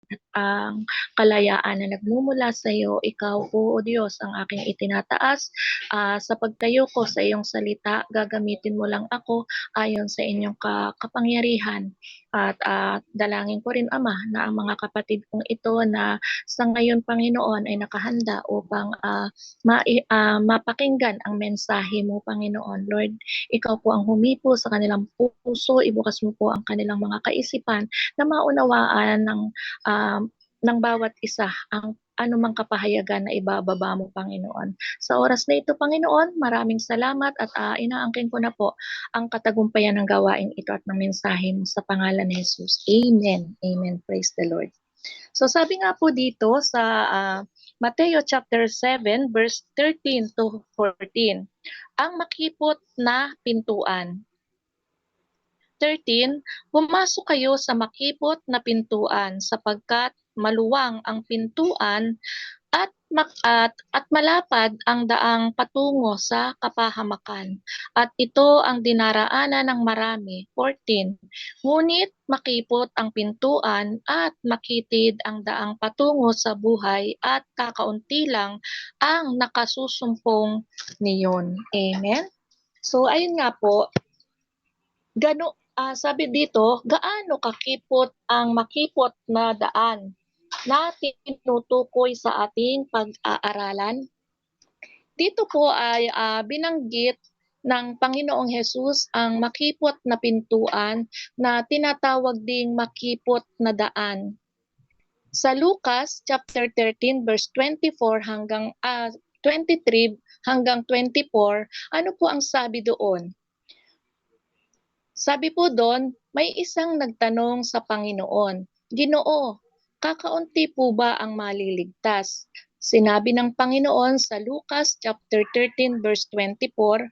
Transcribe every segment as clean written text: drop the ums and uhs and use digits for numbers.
at ang kalayaan na nagmumula sa iyo. Ikaw po, O Diyos, ang aking itinataas. Sa pagtayo ko sa iyong salita, gagamitin mo lang ako ayon sa inyong kapangyarihan. At dalangin ko rin, Ama, na ang mga kapatid kong ito na sa ngayon, Panginoon, ay nakahanda upang mapakinggan ang mensahe mo, Panginoon. Lord, ikaw po ang humipo sa kanilang puso, ibukas mo po ang kanilang mga kaisipan na maunawaan ng bawat isa ang anumang kapahayagan na ibababa mo, Panginoon. Sa oras na ito, Panginoon, maraming salamat at inaangkin ko na po ang katagumpayan ng gawain ito at ng mensahe mo sa pangalan ni Jesus. Amen. Amen. Praise the Lord. So sabi nga po dito sa Mateo chapter 7 verse 13 to 14, ang makipot na pintuan. 13, pumasok kayo sa makipot na pintuan sapagkat maluwang ang pintuan at malapad ang daang patungo sa kapahamakan. At ito ang dinaraanan ng marami. 14. Ngunit makipot ang pintuan at makitid ang daang patungo sa buhay at kakaunti lang ang nakasusumpong niyon. Amen? So, ayun nga po, sabi dito, gaano kakipot ang makipot na daan na tinutukoy sa ating pag-aaralan? Dito po ay binanggit ng Panginoong Hesus ang makipot na pintuan na tinatawag ding makipot na daan. Sa Lucas chapter 13 verse 24 hanggang 23 hanggang 24, ano po ang sabi doon? Sabi po doon, may isang nagtanong sa Panginoon, Ginoo, kakaunti po ba ang maliligtas? Sinabi ng Panginoon sa Lucas chapter 13 verse 24,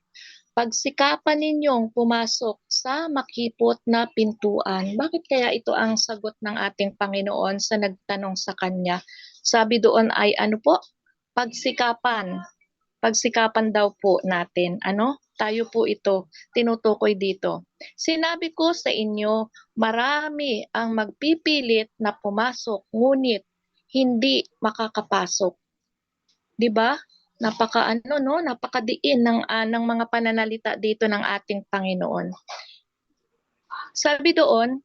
pagsikapan ninyong pumasok sa makipot na pintuan. Bakit kaya ito ang sagot ng ating Panginoon sa nagtanong sa kanya? Sabi doon ay ano po? Pagsikapan. Pagsikapan daw po natin. Tayo po ito, tinutukoy dito. Sinabi ko sa inyo, marami ang magpipilit na pumasok, ngunit hindi makakapasok. 'Di ba? Napakadiin ng mga pananalita dito ng ating Panginoon. Sabi doon,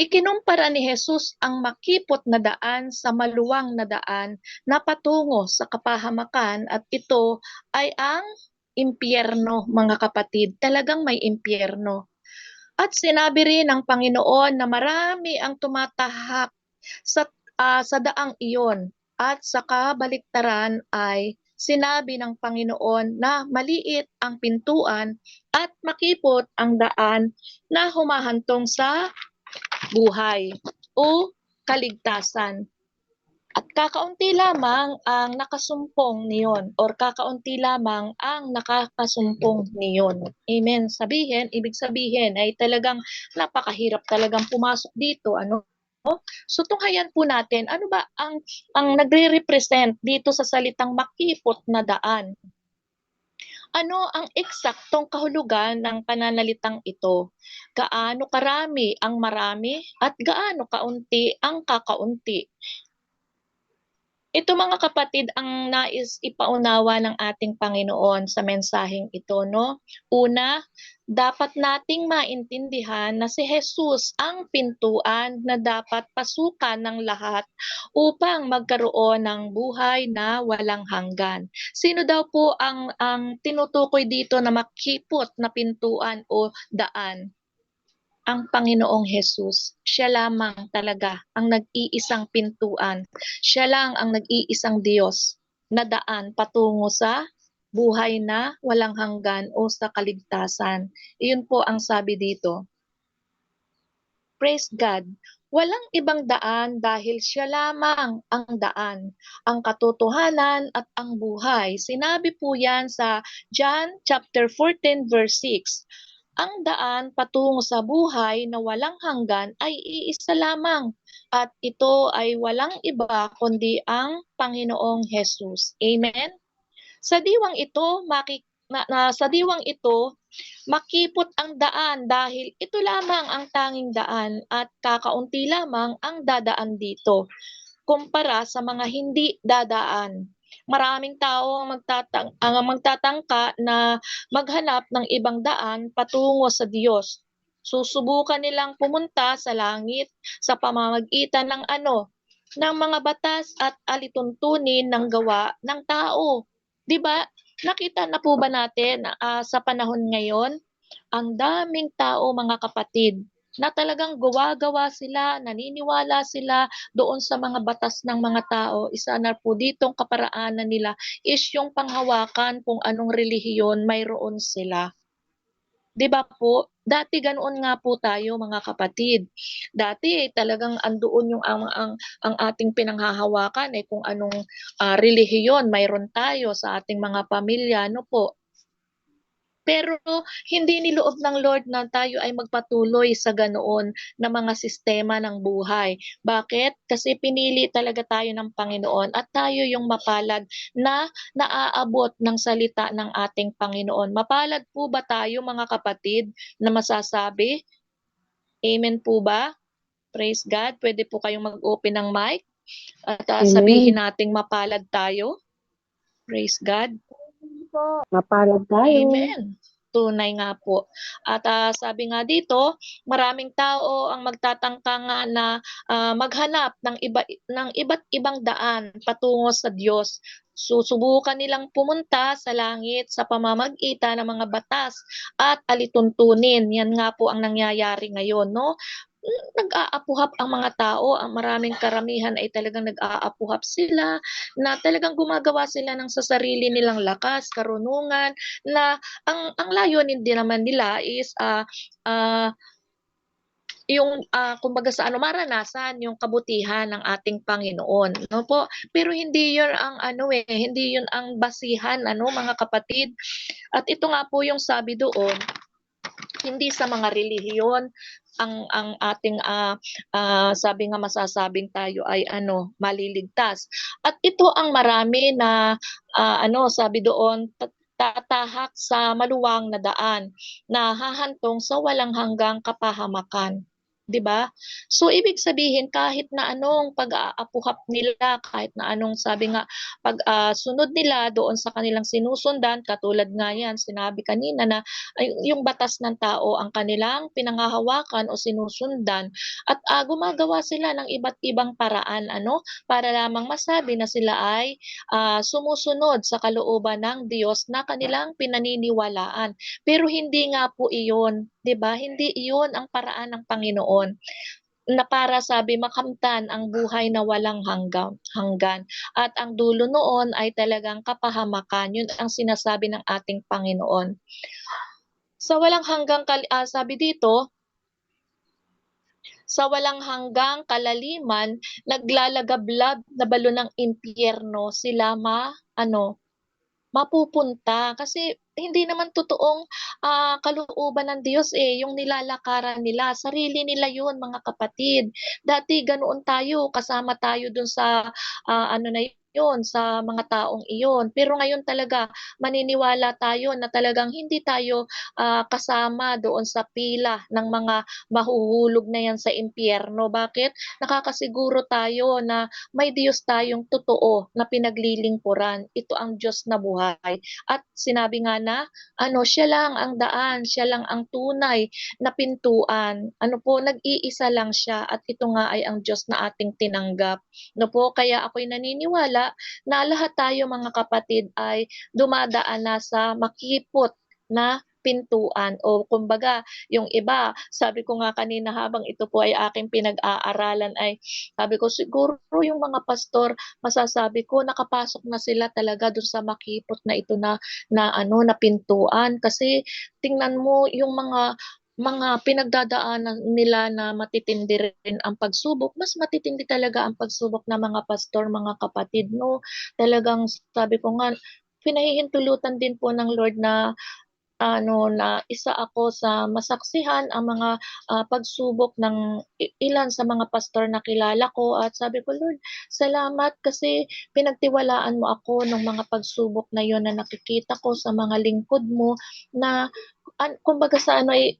ikinumpara ni Jesus ang makipot na daan sa maluwang na daan na patungo sa kapahamakan at ito ay ang impyerno, mga kapatid. Talagang may impyerno. At sinabi rin ng Panginoon na marami ang tumatahak sa daang iyon. At sa kabaliktaran ay sinabi ng Panginoon na maliit ang pintuan at makipot ang daan na humahantong sa buhay o kaligtasan. At kakaunti lamang ang nakasumpong niyon or kakaunti lamang ang nakakasumpong niyon. Amen. Ibig sabihin ay talagang napakahirap talagang pumasok dito. So tunghayan po natin, ano ba ang nagre-represent dito sa salitang makipot na daan? Ano ang eksaktong kahulugan ng pananalitang ito? Gaano karami ang marami at gaano kaunti ang kakaunti? Ito mga kapatid ang nais ipaunawa ng ating Panginoon sa mensaheng ito, no? Una, dapat nating maintindihan na si Jesus ang pintuan na dapat pasukan ng lahat upang magkaroon ng buhay na walang hanggan. Sino daw po ang tinutukoy dito na makipot na pintuan o daan? Ang Panginoong Jesus. Siya lamang talaga ang nag-iisang pintuan. Siya lang ang nag-iisang Diyos na daan patungo sa buhay na walang hanggan o sa kaligtasan. Iyon po ang sabi dito. Praise God. Walang ibang daan dahil siya lamang ang daan, ang katotohanan at ang buhay. Sinabi po yan sa John chapter 14 verse 6. Ang daan patungo sa buhay na walang hanggan ay iisa lamang at ito ay walang iba kundi ang Panginoong Jesus. Amen? Sa diwang ito, sa diwang ito, makipot ang daan dahil ito lamang ang tanging daan at kakaunti lamang ang dadaan dito kumpara sa mga hindi dadaan. Maraming tao ang magtatangka na maghanap ng ibang daan patungo sa Diyos. Susubukan nilang pumunta sa langit sa pamamagitan ng ng mga batas at alituntunin ng gawa ng tao. 'Di ba? Nakita na po ba natin sa panahon ngayon, ang daming tao mga kapatid na talagang gawa-gawa sila, naniniwala sila doon sa mga batas ng mga tao. Isa na po ditong kaparaanan nila is yung panghawakan kung anong relihiyon mayroon sila. 'Di ba po? Dati ganoon nga po tayo mga kapatid. Dati talagang andoon yung ang ating pinanghahawakan kung anong relihiyon mayroon tayo sa ating mga pamilya, no po. Pero hindi niloob ng Lord na tayo ay magpatuloy sa ganoon na mga sistema ng buhay. Bakit? Kasi pinili talaga tayo ng Panginoon at tayo yung mapalad na naaabot ng salita ng ating Panginoon. Mapalad po ba tayo mga kapatid na masasabi? Amen po ba? Praise God. Pwede po kayong mag-open ng mic at sabihin nating mapalad tayo. Praise God. Mapalad tayo. Amen. Tunay nga po. At sabi nga dito, maraming tao ang magtatangka nga na maghanap ng iba't ibang daan patungo sa Diyos. Susubukan nilang pumunta sa langit sa pamamagitan ng mga batas at alituntunin. Yan nga po ang nangyayari ngayon, no? Nag-aapuhap ang mga tao, ang maraming karamihan ay talagang nag-aapuhap sila, na talagang gumagawa sila ng sa sarili nilang lakas, karunungan, na ang layunin din naman nila is yung kumbaga sa maranasan yung kabutihan ng ating Panginoon, no po? Pero hindi 'yun ang hindi 'yun ang basihan mga kapatid. At ito nga po yung sabi doon, hindi sa mga relihiyon ang ating sabi nga masasabing tayo ay maliligtas. At ito ang marami na sabi doon, tatahak sa maluwang na daan na hahantong sa walang hanggang kapahamakan. 'Di ba? So ibig sabihin kahit na anong pag-aapuhap nila, kahit na anong sabi nga sunod nila doon sa kanilang sinusundan, katulad nga yan sinabi kanina na yung batas ng tao ang kanilang pinanghahawakan o sinusundan at gumagawa sila ng iba't ibang paraan para lamang masabi na sila ay sumusunod sa kalooban ng Diyos na kanilang pinaniniwalaan. Pero hindi nga po iyon, 'di ba? Hindi iyon ang paraan ng Panginoon na para sabi makamtan ang buhay na walang hanggan. At ang dulo noon ay talagang kapahamakan. Yun ang sinasabi ng ating Panginoon. Sa walang hanggang sabi dito, sa walang hanggang kalaliman, naglalagablab na balo ng impyerno sila mapupunta kasi hindi naman totoong kalooban ng Diyos yung nilalakaran nila. Sarili nila yun mga kapatid. Dati ganoon tayo, kasama tayo dun sa na yun, sa mga taong iyon. Pero ngayon talaga, maniniwala tayo na talagang hindi tayo kasama doon sa pila ng mga mahuhulog na yan sa impyerno. Bakit? Nakakasiguro tayo na may Diyos tayong totoo na pinaglilingkuran. Ito ang Diyos na buhay. At sinabi nga na, siya lang ang daan, siya lang ang tunay na pintuan. Nag-iisa lang siya at ito nga ay ang Diyos na ating tinanggap. Kaya ako'y naniniwala na lahat tayo mga kapatid ay dumadaan na sa makipot na pintuan o kumbaga yung iba, sabi ko nga kanina habang ito po ay aking pinag-aaralan ay sabi ko siguro yung mga pastor masasabi ko nakapasok na sila talaga doon sa makipot na ito na na pintuan kasi tingnan mo yung mga pinagdadaanan nila na matitindi rin ang pagsubok, mas matitindi talaga ang pagsubok ng mga pastor, mga kapatid, no? Talagang sabi ko nga, pinahihintulutan din po ng Lord na na isa ako sa masaksihan ang mga pagsubok ng ilan sa mga pastor na kilala ko, at sabi ko, Lord, salamat kasi pinagtiwalaan mo ako ng mga pagsubok na yon na nakikita ko sa mga lingkod mo na kumbaga sa ano ay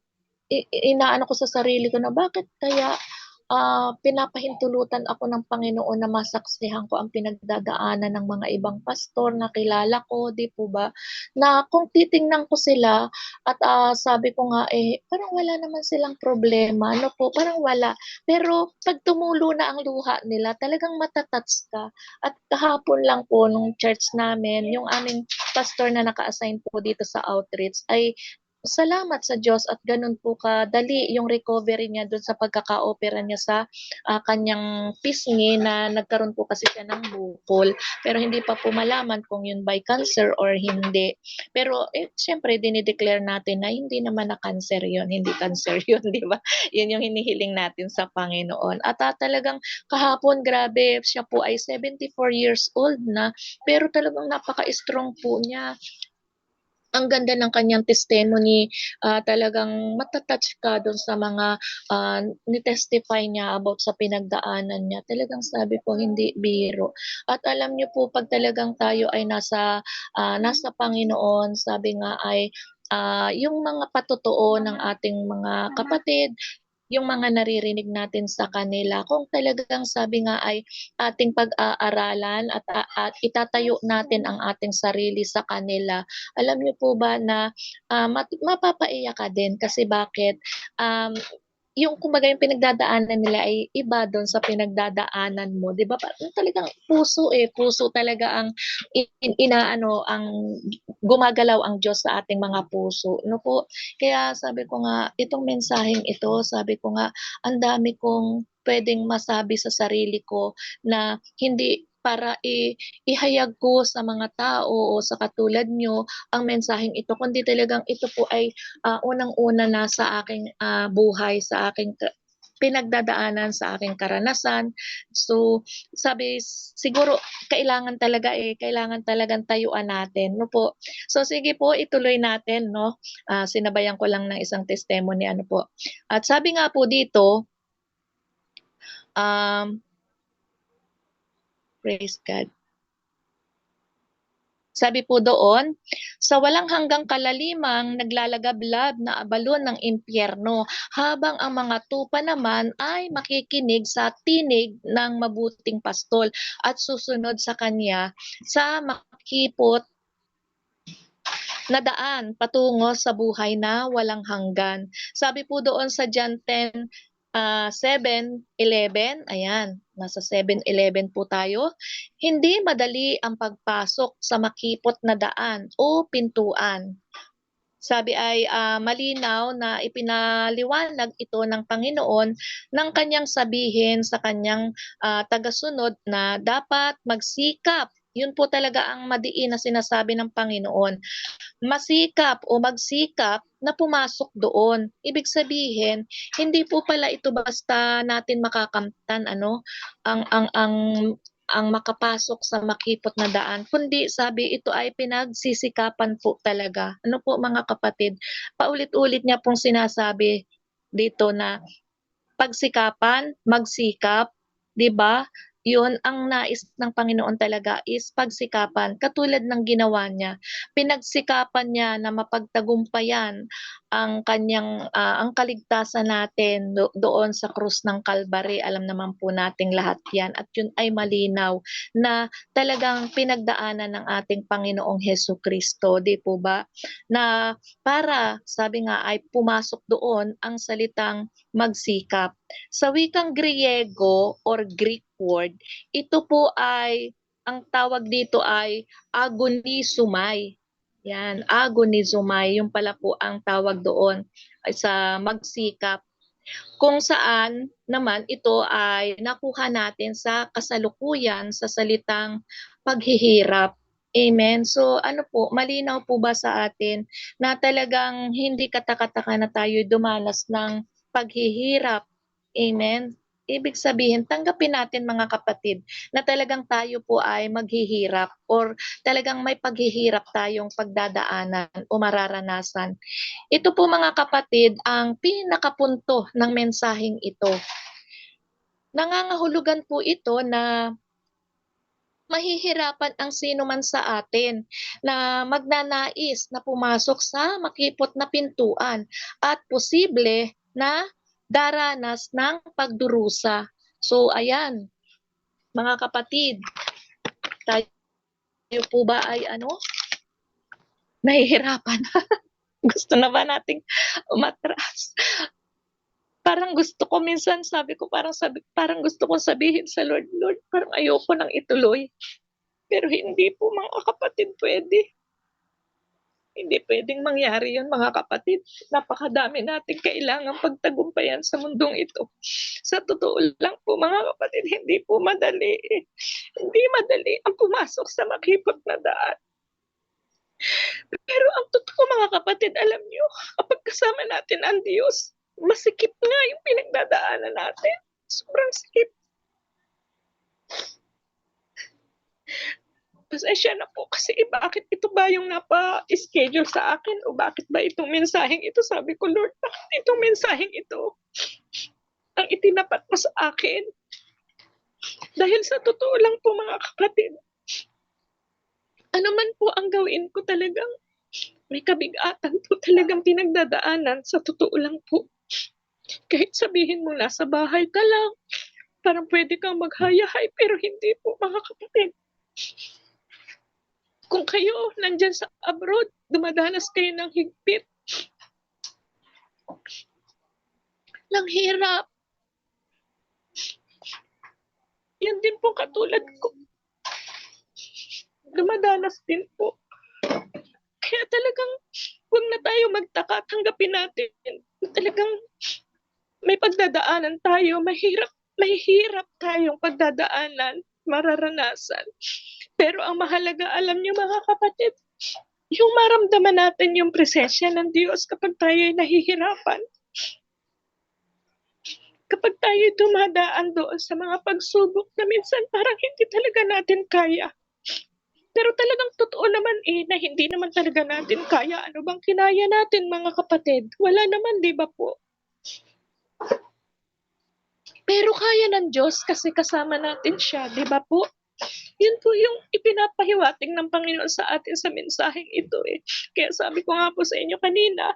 inaano ko sa sarili ko na bakit kaya pinapahintulutan ako ng Panginoon na masaksihan ko ang pinagdadaanan ng mga ibang pastor na kilala ko, 'di po ba? Na kung titingnan ko sila at sabi ko nga parang wala naman silang problema, ano po, parang wala. Pero pag tumulo na ang luha nila, talagang mata-touch ka. At kahapon lang po nung church namin, yung aming pastor na naka-assign po dito sa outreach ay salamat sa Diyos at gano'n po kadali yung recovery niya do'n sa pagkaka-opera niya sa kanyang pisngi na nagkaroon po kasi siya ng bukol. Pero hindi pa po malaman kung yun by cancer or hindi. Pero siyempre dine-declare natin na hindi naman na cancer yun, hindi cancer yun, 'di ba? Yun yung hinihiling natin sa Panginoon. At talagang kahapon, grabe, siya po ay 74 years old na, pero talagang napaka-strong po niya. Ang ganda ng kanyang testimony, talagang mata-touch ka dun sa mga ni-testify niya about sa pinagdaanan niya. Talagang sabi ko hindi biro. At alam niyo po 'pag talagang tayo ay nasa Panginoon, sabi nga ay yung mga patotoo ng ating mga kapatid, yung mga naririnig natin sa kanila, kung talagang sabi nga ay ating pag-aaralan at itatayo natin ang ating sarili sa kanila, alam niyo po ba na mapapaiyak ka din kasi bakit? Yung kumbaga yung pinagdadaanan nila ay iba dun sa pinagdadaanan mo, 'di ba? Parang talagang puso, puso talaga ang inaano, ang gumagalaw ang Diyos sa ating mga puso, 'no po? Kaya sabi ko nga, itong mensaheng ito, sabi ko nga, ang dami kong puwedeng masabi sa sarili ko na hindi para ihayag ko sa mga tao o sa katulad niyo ang mensaheng ito, kundi talagang ito po ay unang-una na sa aking buhay, sa aking pinagdadaanan, sa aking karanasan. So, sabi siguro kailangan talagang tayuan natin, 'no po. So, sige po ituloy natin 'no, sinabayan ko lang ng isang testimony ano po. At sabi nga po dito, um, praise God. Sabi po doon, sa walang hanggang kalalimang naglalagablab na abalon ng impyerno, habang ang mga tupa naman ay makikinig sa tinig ng mabuting pastol at susunod sa kanya sa makipot na daan patungo sa buhay na walang hanggan. Sabi po doon sa John 10, 7:11, ayan, nasa 7:11 po tayo. Hindi madali ang pagpasok sa makipot na daan o pintuan. Sabi ay malinaw na ipinaliwanag ito ng Panginoon ng kanyang sabihin sa kanyang tagasunod na dapat magsikap. Yun po talaga ang madiin na sinasabi ng Panginoon, masikap o magsikap na pumasok doon. Ibig sabihin, hindi po pala ito basta natin makakamtan ano, ang ang makapasok sa makipot na daan, kundi sabi ito ay pinagsisikapan po talaga. Ano po mga kapatid, paulit-ulit niya pong sinasabi dito na pagsikapan, magsikap, 'di ba? 'Yun ang nais ng Panginoon talaga is pagsikapan, katulad ng ginawa niya. Pinagsikapan niya na mapagtagumpayan ang kanyang, ang kaligtasan natin doon sa krus ng Kalbaryo. Alam naman po nating lahat 'yan at 'yun ay malinaw na talagang pinagdaanan ng ating Panginoong Hesukristo, 'di po ba? Na para sabi nga ay pumasok doon ang salitang magsikap. Sa wikang Griego or Greek word, ito po ay ang tawag dito ay agonizomai. Yan, agonizomai, yung pala po ang tawag doon ay sa magsikap. Kung saan naman ito ay nakuha natin sa kasalukuyan sa salitang paghihirap. Amen. So ano po, malinaw po ba sa atin na talagang hindi katakataka na tayo dumanas ng paghihirap. Amen. Ibig sabihin, tanggapin natin mga kapatid na talagang tayo po ay maghihirap or talagang may paghihirap tayong pagdadaanan o mararanasan. Ito po mga kapatid ang pinakapunto ng mensaheng ito. Nangangahulugan po ito na mahihirapan ang sino man sa atin na magnanais na pumasok sa makipot na pintuan at posible na daranas ng pagdurusa. So ayan, mga kapatid, tayo po ba ay nahihirapan? Gusto na ba nating umatras? Parang gusto ko minsan, parang gusto kong sabihin sa Lord, Lord, parang ayoko nang ituloy. Pero hindi po mga kapatid pwede. Hindi pwedeng mangyari yun mga kapatid. Napakadami nating kailangang pagtagumpayan sa mundong ito. Sa totoo lang po mga kapatid, hindi po madali. Hindi madali ang pumasok sa makipot na daan. Pero ang totoo mga kapatid, alam nyo, kapag kasama natin ang Diyos, masikip nga yung pinagdadaanan natin. Sobrang sikip. Pasensya na po kasi bakit ito ba yung napa-schedule sa akin o bakit ba itong mensaheng ito? Sabi ko, Lord, bakit itong mensaheng ito ang itinapat mo sa akin? Dahil sa totoo lang po mga kapatid, ano man po ang gawin ko talagang may kabigatan po talagang pinagdadaanan sa totoo lang po. Kahit sabihin mo nasa bahay ka lang, parang pwede kang maghayahay pero hindi po mga kapatid. Kung kayo nandyan sa abroad, dumadanas kayo ng higpit, ng hirap. Yan din po katulad ko. Dumadanas din po. Kaya talagang huwag na tayo magtaka, tanggapin natin. Talagang may pagdadaanan tayo, mahirap tayong pagdadaanan, mararanasan. Pero ang mahalaga, alam niyo mga kapatid, yung maramdaman natin yung presensya ng Diyos kapag tayo ay nahihirapan. Kapag tayo dumadaan doon sa mga pagsubok na minsan parang hindi talaga natin kaya. Pero talagang totoo naman na hindi naman talaga natin kaya. Ano bang kinaya natin mga kapatid? Wala naman, di ba po? Pero kaya ng Diyos kasi kasama natin siya, di ba po? Yun po yung ipinapahiwatig ng Panginoon sa atin sa mensaheng ito eh. Kaya sabi ko nga po sa inyo kanina,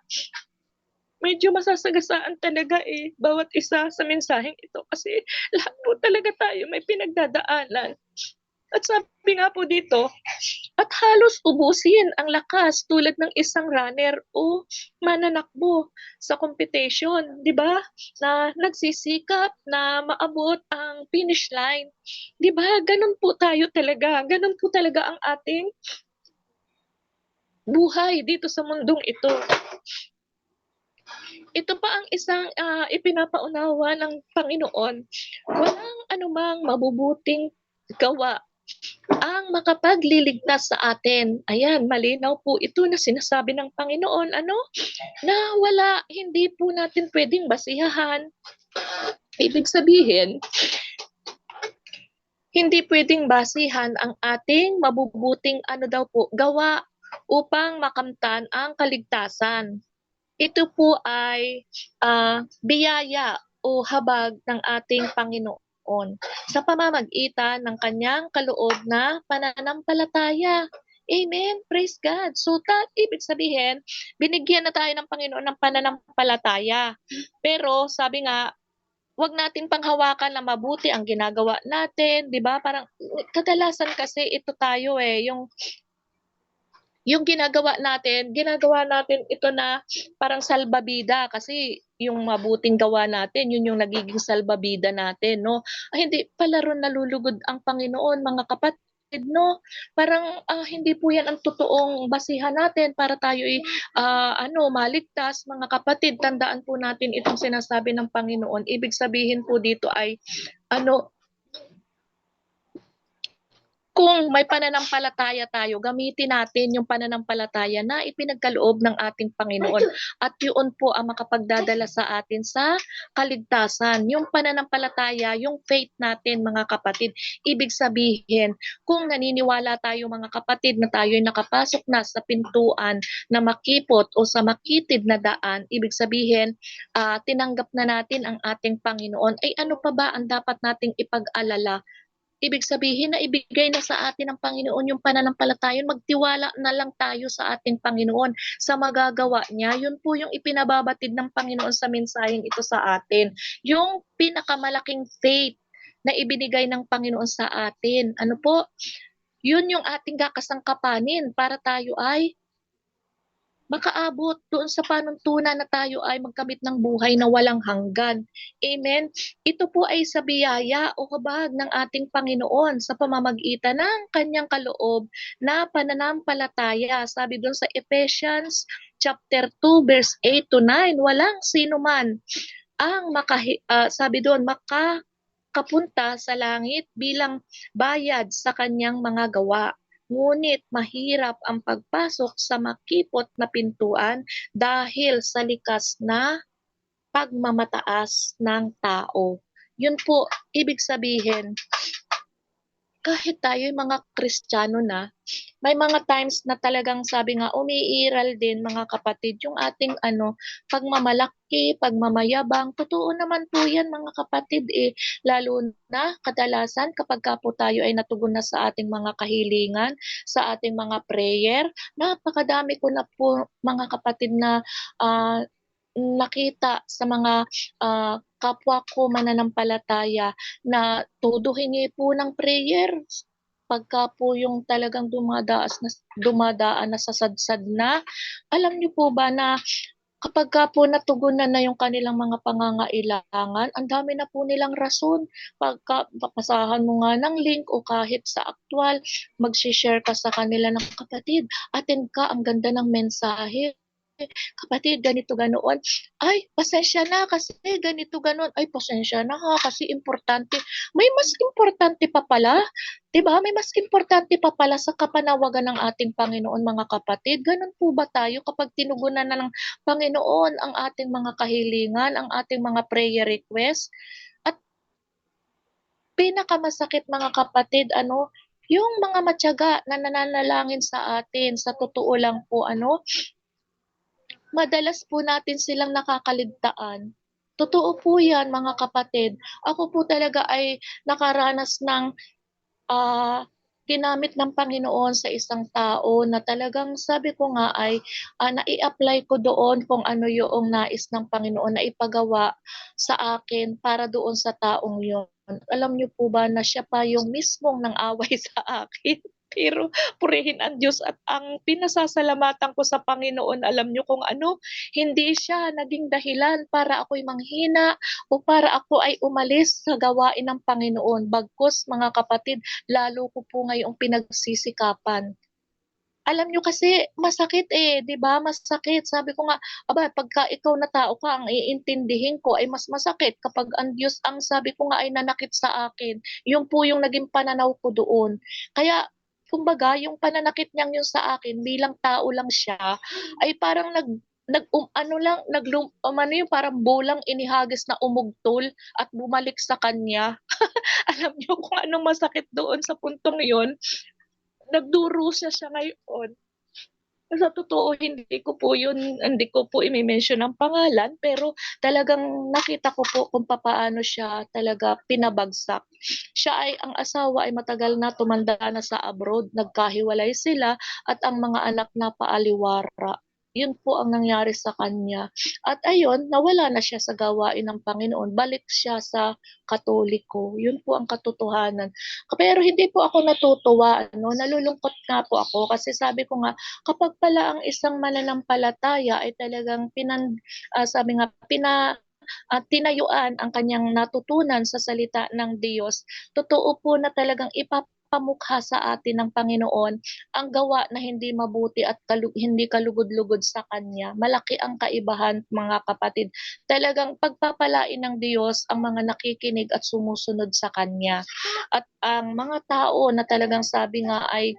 medyo masasagasaan talaga bawat isa sa mensaheng ito kasi lahat po talaga tayo may pinagdadaanan. At sabi nga po dito, at halos ubusin ang lakas tulad ng isang runner o mananakbo sa competition, di ba? Na nagsisikap na maabot ang finish line. Di ba? Ganun po tayo talaga. Ganun po talaga ang ating buhay dito sa mundong ito. Ito pa ang isang ipinapaunawa ng Panginoon. Walang anumang mabubuting gawa ang makapagliligtas sa atin. Ayan, malinaw po ito na sinasabi ng Panginoon, na hindi po natin pwedeng basihahan. Ibig sabihin, hindi pwedeng basihan ang ating mabubuting gawa upang makamtan ang kaligtasan. Ito po ay biyaya o habag ng ating Panginoon sa pamamagitan ng kanyang kaloob na pananampalataya. Amen. Praise God. So, ibig sabihin, binigyan na tayo ng Panginoon ng pananampalataya. Pero, sabi nga, wag natin panghawakan na mabuti ang ginagawa natin, 'di ba? Parang kadalasan kasi ito tayo yung ginagawa natin ito na parang salbabida kasi yung mabuting gawa natin, yun yung nagiging salbabida natin, no? Hindi pala ron nalulugod ang Panginoon, mga kapatid, no? Parang hindi po yan ang totoong basihan natin para tayo maligtas, mga kapatid. Tandaan po natin itong sinasabi ng Panginoon. Ibig sabihin po dito ay kung may pananampalataya tayo, gamitin natin yung pananampalataya na ipinagkaloob ng ating Panginoon. At yun po ang makapagdadala sa atin sa kaligtasan. Yung pananampalataya, yung faith natin mga kapatid. Ibig sabihin, kung naniniwala tayo mga kapatid na tayo ay nakapasok na sa pintuan na makipot o sa makitid na daan, ibig sabihin, tinanggap na natin ang ating Panginoon. Ay ano pa ba ang dapat nating ipag-alala? Ibig sabihin na ibigay na sa atin ng Panginoon yung pananampalataya, magtiwala na lang tayo sa ating Panginoon sa magagawa niya. Yun po yung ipinababatid ng Panginoon sa mensaheng ito sa atin. Yung pinakamalaking faith na ibinigay ng Panginoon sa atin. Ano po? Yun yung ating kakasangkapanin para tayo ay makaabot doon sa panuntunan na tayo ay magkamit ng buhay na walang hanggan. Amen? Ito po ay sa biyaya o habag ng ating Panginoon sa pamamagitan ng kanyang kaloob na pananampalataya. Sabi doon sa Ephesians chapter 2 verse 8 to 9, walang sino man ang sabi doon makakapunta sa langit bilang bayad sa kanyang mga gawa. Ngunit mahirap ang pagpasok sa makipot na pintuan dahil sa likas na pagmamataas ng tao. Yun po, ibig sabihin, kahit tayo yung mga Kristiyano na, may mga times na talagang sabi nga, umiiral din mga kapatid, yung ating pagmamalaki, pagmamayabang. Totoo naman po yan mga kapatid lalo na kadalasan kapag ka po tayo ay natugon na sa ating mga kahilingan, sa ating mga prayer. Napakadami ko na po mga kapatid na nakita sa mga kapwa ko mananampalataya na todo hingi po ng prayer pagka po yung talagang dumadaan na sa sadsad na. Alam niyo po ba na kapag ka po natugunan na yung kanilang mga pangangailangan, ang dami na po nilang rason. Pagka papasahan mo nga ng link o kahit sa aktual, mag-share ka sa kanila ng kapatid, attend ka, ang ganda ng mensahe. Kapatid, ganito ganoon. Ay, pasensya na kasi ganito ganon. Ay, pasensya na ha kasi importante. May mas importante pa pala. 'Di ba? May mas importante pa pala sa kapanawagan ng ating Panginoon, mga kapatid. Ganun po ba tayo kapag tinugunan na ng Panginoon ang ating mga kahilingan, ang ating mga prayer request? At pinakamasakit mga kapatid, yung mga matyaga na nananalangin sa atin, sa totoo lang po, madalas po natin silang nakakaligtaan. Totoo po yan mga kapatid. Ako po talaga ay nakaranas ng ah, ginamit ng Panginoon sa isang tao na talagang sabi ko nga ay nai-apply ko doon kung ano yung nais ng Panginoon na ipagawa sa akin para doon sa taong yun. Alam niyo po ba na siya pa yung mismong nang away sa akin? Pero purihin ang Diyos at ang pinasasalamatan ko sa Panginoon, alam niyo kung ano, hindi siya naging dahilan para ako'y manghina o para ako ay umalis sa gawain ng Panginoon. Bagkus mga kapatid, lalo ko po ngayong pinagsisikapan. Alam nyo kasi masakit 'di ba? Masakit. Sabi ko nga, aba pagka ikaw na tao ka ang iintindihin ko ay mas masakit kapag ang Diyos ang sabi ko nga ay nanakit sa akin. Yun po yung naging pananaw ko doon. Kaya kumbaga yung pananakit niyang yun sa akin bilang tao lang siya ay parang ano lang ano yung parang bolang inihagis na umugtol at bumalik sa kanya. Alam niyo kung anong masakit doon sa puntong yun? Nagdurusa siya ngayon. Sa totoo hindi ko po i-mention ang pangalan, pero talagang nakita ko po kung papaano siya talaga pinabagsak. Siya ay ang asawa ay matagal na tumanda na sa abroad, nagkahiwalay sila at ang mga anak na paaliwara. Yun po ang nangyari sa kanya. At ayun, nawala na siya sa gawain ng Panginoon. Balik siya sa Katoliko. Yun po ang katotohanan. Pero hindi po ako natutuwa, nalulungkot nga po ako kasi sabi ko nga, kapag pala ang isang mananampalataya ay talagang sabi nga, tinayuan ang kanyang natutunan sa salita ng Diyos, totoo po na talagang pamukha sa atin ng Panginoon ang gawa na hindi mabuti at hindi kalugod-lugod sa Kanya. Malaki ang kaibahan, mga kapatid. Talagang pagpapalain ng Diyos ang mga nakikinig at sumusunod sa Kanya. At ang mga tao na talagang sabi nga ay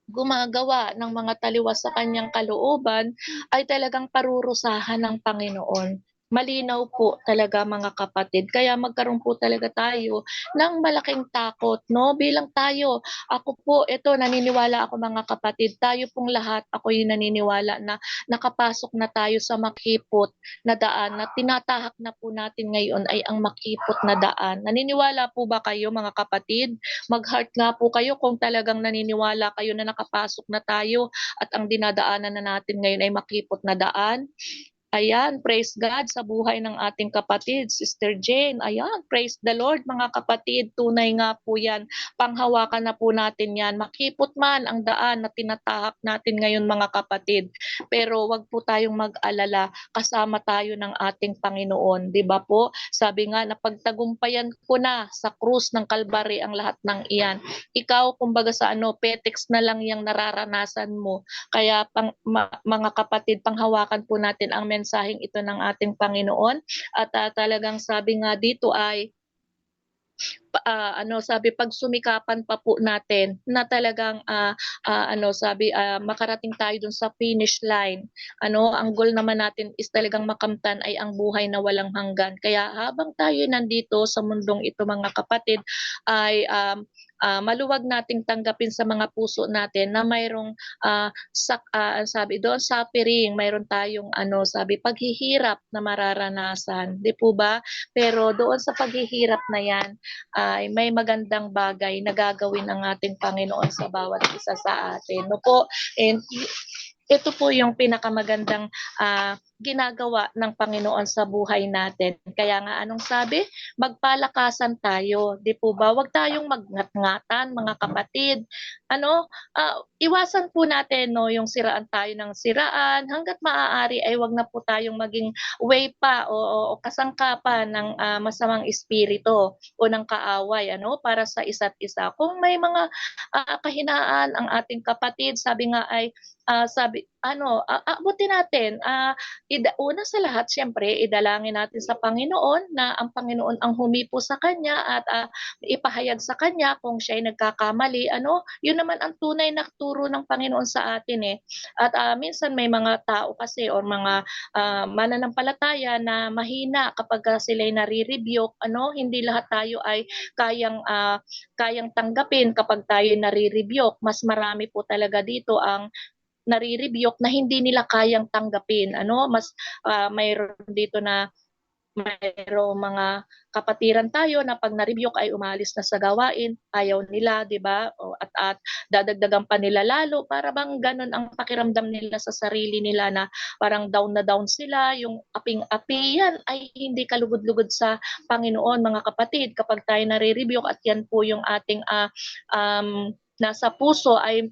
gumagawa ng mga taliwas sa kanyang kalooban ay talagang parurusahan ng Panginoon. Malinaw po talaga, mga kapatid. Kaya magkaroon po talaga tayo ng malaking takot, no? Bilang tayo, ako po, ito, naniniwala ako, mga kapatid, tayo pong lahat, ako yung naniniwala na nakapasok na tayo sa makipot na daan, na tinatahak na po natin ngayon ay ang makipot na daan. Naniniwala po ba kayo, mga kapatid? Mag-heart nga po kayo kung talagang naniniwala kayo na nakapasok na tayo at ang dinadaanan na natin ngayon ay makipot na daan. Ayan, praise God sa buhay ng ating kapatid, Sister Jane. Ayan, praise the Lord, mga kapatid. Tunay nga po yan. Panghawakan na po natin yan. Makipot man ang daan na tinatahak natin ngayon, mga kapatid. Pero wag po tayong mag-alala. Kasama tayo ng ating Panginoon. Di ba po? Sabi nga, napagtagumpayan ko na sa krus ng Kalbaryo ang lahat ng iyan. Ikaw, kumbaga sa petex na lang yung nararanasan mo. Kaya mga kapatid, panghawakan po natin ang mensaheng ito ng ating Panginoon at talagang sabi nga dito ay sabi pagsumikapan pa po natin na talagang makarating tayo dun sa finish line. Ang goal naman natin is talagang makamtan ay ang buhay na walang hanggan. Kaya habang tayo nandito sa mundong ito, mga kapatid, ay maluwag nating tanggapin sa mga puso natin na mayroong sabi doon, suffering, mayroon tayong paghihirap na mararanasan, di po ba? Pero doon sa paghihirap na yan ay may magandang bagay na gagawin ng ating Panginoon sa bawat isa sa atin. No po, and ito po yung pinakamagandang ginagawa ng Panginoon sa buhay natin. Kaya nga anong sabi? Magpalakasan tayo. Di po ba? Huwag tayong magngat-ngatan, mga kapatid. Iwasan po natin yung siraan tayo ng siraan. Hanggat maaari ay wag na po tayong maging way pa o kasangkapan ng masamang espiritu o ng kaaway para sa isa't isa. Kung may mga kahinaan ang ating kapatid, sabi nga ay abutin natin. Una sa lahat, siyempre, idalangin natin sa Panginoon na ang Panginoon ang humipo sa Kanya at ipahayag sa Kanya kung siya ay nagkakamali. Yun naman ang tunay na turo ng Panginoon sa atin eh. At minsan may mga tao kasi or mga mananampalataya na mahina kapag sila ay nare-rebuke. Hindi lahat tayo ay kayang tanggapin kapag tayo nare-rebuke. Mas marami po talaga dito ang nare-rebuke na hindi nila kayang tanggapin. Mas mayroon dito na mayroong mga kapatiran tayo na pag na-rebuke ay umalis na sa gawain, ayaw nila, 'di ba? At dadagdagan pa nila lalo, para bang ganun ang pakiramdam nila sa sarili nila na parang down na down sila, yung aping-api. Yan ay hindi kalugod-lugod sa Panginoon, mga kapatid. Kapag tayo nare-rebuke at yan po yung ating nasa puso ay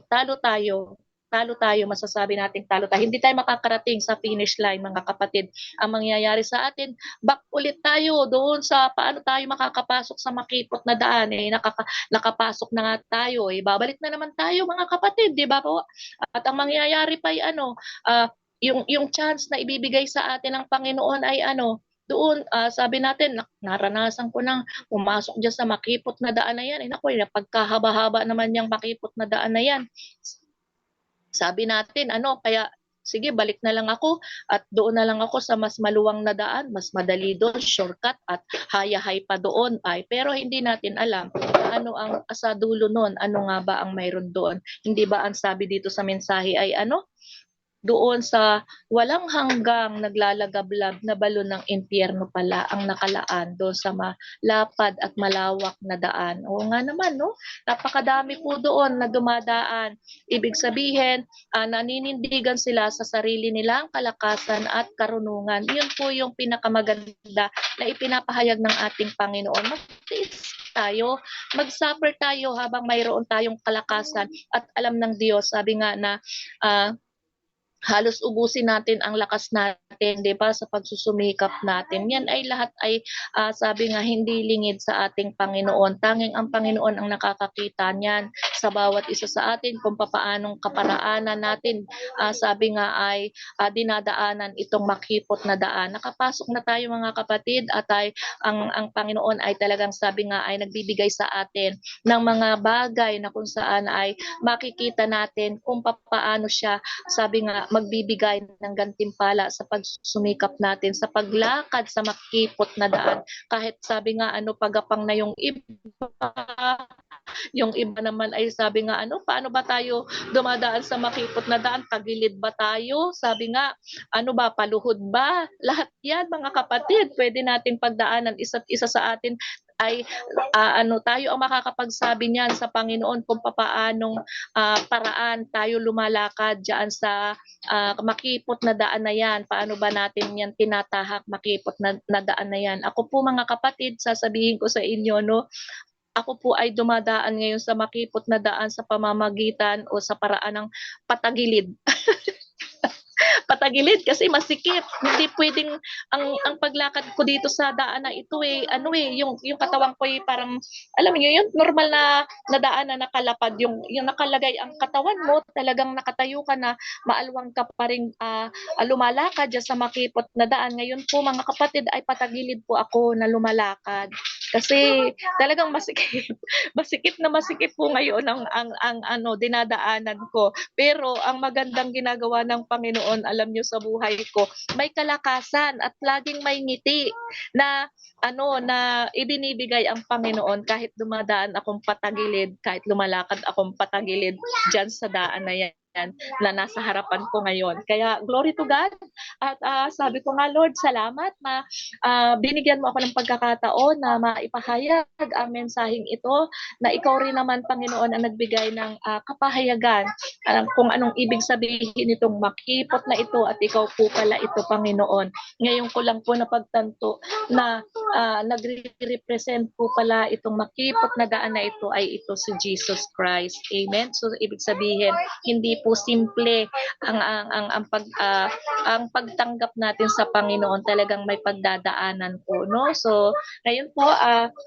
talo tayo, masasabi natin talo tayo. Hindi tayo makakarating sa finish line, mga kapatid. Ang mangyayari sa atin, back ulit tayo doon sa paano tayo makakapasok sa makipot na daan. Nakapasok na nga tayo. Babalik na naman tayo, mga kapatid, di ba po? At ang mangyayari pa ay yung chance na ibibigay sa atin ng Panginoon ay doon, sabi natin, naranasan ko nang pumasok dyan sa makipot na daan na yan. Pagkahaba-haba naman yung makipot na daan na yan. Sabi natin, kaya sige, balik na lang ako at doon na lang ako sa mas maluwang na daan, mas madali doon, shortcut at hayahay pa doon. Pero hindi natin alam ano ang sa dulo noon, ano nga ba ang mayroon doon. Hindi ba ang sabi dito sa mensahe ay doon sa walang hanggang naglalagablab na balon ng impyerno pala ang nakalaan doon sa malapad at malawak na daan. Oo nga naman, no? Napakadami po doon na dumadaan. Ibig sabihin, naninindigan sila sa sarili nilang kalakasan at karunungan. Yun po yung pinakamaganda na ipinapahayag ng ating Panginoon. Magtiis tayo, mag-suffer tayo habang mayroon tayong kalakasan at alam ng Diyos. Sabi nga na halos ubusin natin ang lakas natin, 'di ba, sa pagsusumikap natin. Yan ay lahat ay sabi nga hindi lingid sa ating Panginoon. Tanging ang Panginoon ang nakakakita niyan sa bawat isa sa atin kung papaanong kaparaanan natin. Sabi nga ay dinadaanan itong makipot na daan. Nakapasok na tayo mga kapatid at ang Panginoon ay talagang sabi nga ay nagbibigay sa atin ng mga bagay na kung saan ay makikita natin kung papaano siya sabi nga magbibigay ng gantimpala sa pagsumikap natin sa paglakad sa makipot na daan. Kahit sabi nga pagapang na yung iba, yung iba naman ay sabi nga paano ba tayo dumadaan sa makipot na daan? Tagilid ba tayo? Sabi nga, paluhod ba? Lahat yan mga kapatid, pwede nating pagdaanan isa't isa sa atin ay tayo ang makakapagsabi niyan sa Panginoon kung papaanong paraan tayo lumalakad diyan sa makipot na daan na yan. Paano ba natin yan tinatahak makipot na daan na yan? Ako po mga kapatid, sasabihin ko sa inyo, ako po ay dumadaan ngayon sa makipot na daan sa pamamagitan o sa paraan ng patagilid. Patagilid kasi masikip. Hindi pwedeng ang paglakad ko dito sa daan na ito yung katawan ko ay parang alam niyo yung normal na daan na nakalapad yung nakalagay ang katawan mo talagang nakatayo ka na maalwang ka pa ring lumalakad diyan sa makipot na daan. Ngayon po mga kapatid ay patagilid po ako na lumalakad kasi talagang masikip. masikip po ngayon ang dinadaanan ko. Pero ang magandang ginagawa ng Panginoon, alam niyo sa buhay ko, may kalakasan at laging may ngiti na na ibinibigay ang Panginoon kahit dumadaan akong patagilid, kahit lumalakad akong patagilid diyan sa daan na yan na nasa harapan ko ngayon. Kaya glory to God at sabi ko nga Lord, salamat na binigyan mo ako ng pagkakataon na maipahayag ang mensaheng ito na ikaw rin naman Panginoon ang nagbigay ng kapahayagan kung anong ibig sabihin nitong makipot na ito at ikaw po pala ito Panginoon. Ngayon ko lang po napagtanto na nagre-represent po pala itong makipot na daan na ito ay ito si Jesus Christ. Amen. So ibig sabihin hindi po simple ang pagtanggap natin sa Panginoon, talagang may pagdadaanan po, no? So ngayon po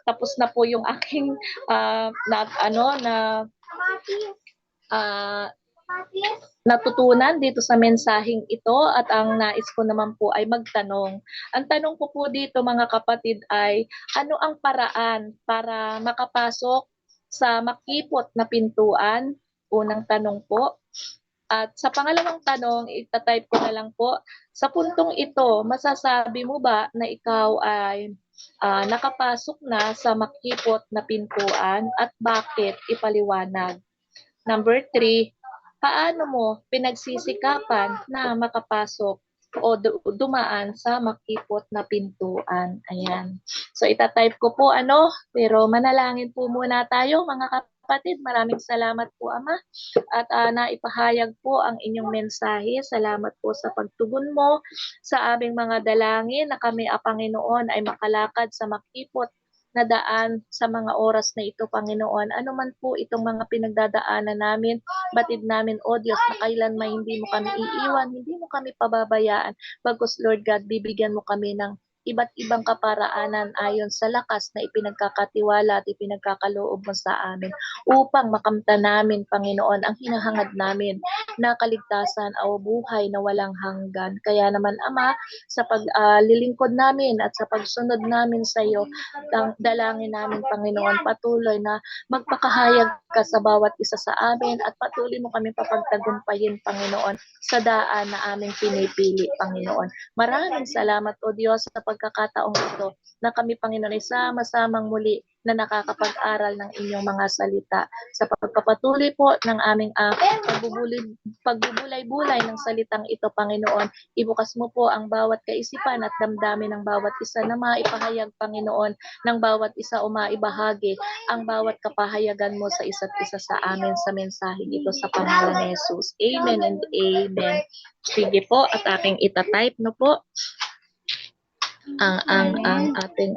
tapos na po yung aking natutunan dito sa mensaheng ito at ang nais ko naman po ay magtanong. Ang tanong ko po dito mga kapatid ay ano ang paraan para makapasok sa makipot na pintuan? Unang tanong po. At sa pangalawang tanong, itatype ko na lang po, sa puntong ito, masasabi mo ba na ikaw ay nakapasok na sa makipot na pintuan at bakit? Ipaliwanag. Number 3, paano mo pinagsisikapan na makapasok o dumaan sa makipot na pintuan? Ayan. So itatype ko po pero manalangin po muna tayo mga kapatid. Maraming salamat po Ama at naipahayag po ang inyong mensahe. Salamat po sa pagtugon mo sa aming mga dalangin na kami Panginoon ay makalakad sa makipot na daan sa mga oras na ito, Panginoon. Ano man po itong mga pinagdadaanan namin, batid namin, O Diyos, na kailanman hindi mo kami iiwan, hindi mo kami pababayaan. Bagkus, Lord God, bibigyan mo kami ng iba't ibang kaparaanan ayon sa lakas na ipinagkakatiwala at ipinagkakaloob mo sa amin upang makamta namin, Panginoon, ang hinahangad namin na kaligtasan o buhay na walang hanggan. Kaya naman, Ama, sa paglilingkod namin at sa pagsunod namin sa iyo, dalangin namin, Panginoon, patuloy na magpakahayag ka sa bawat isa sa amin at patuloy mo kami papagtagumpayin, Panginoon, sa daan na aming pinipili, Panginoon. Maraming salamat, O Diyos, sa pagkakataong ito na kami, Panginoon, ay sama-samang muli na nakakapag-aral ng inyong mga salita. Sa pagpapatuloy po ng aming pagbubulay-bulay ng salitang ito, Panginoon, ibukas mo po ang bawat kaisipan at damdamin ng bawat isa na maipahayag, Panginoon, ng bawat isa o maibahagi ang bawat kapahayagan mo sa isa't isa sa amin sa mensaheng ito sa pangalan ni Jesus. Amen and amen. Sige po at aking itatype no po ang ating